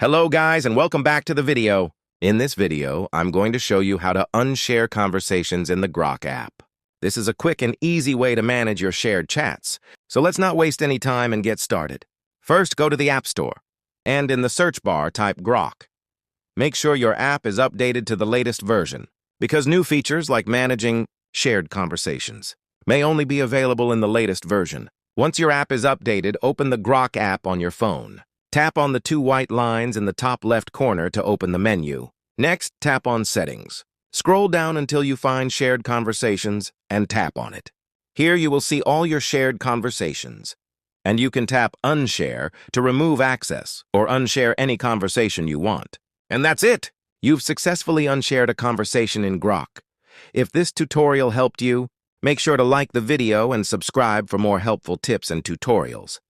Hello guys and welcome back to the video. In this video, I'm going to show you how to unshare conversations in the Grok app. This is a quick and easy way to manage your shared chats, so let's not waste any time and get started. First, go to the App Store, and in the search bar, type Grok. Make sure your app is updated to the latest version, because new features like managing shared conversations may only be available in the latest version. Once your app is updated, open the Grok app on your phone. Tap on the two white lines in the top left corner to open the menu. Next, tap on Settings. Scroll down until you find Shared Conversations and tap on it. Here you will see all your shared conversations. And you can tap Unshare to remove access or unshare any conversation you want. And that's it! You've successfully unshared a conversation in Grok. If this tutorial helped you, make sure to like the video and subscribe for more helpful tips and tutorials.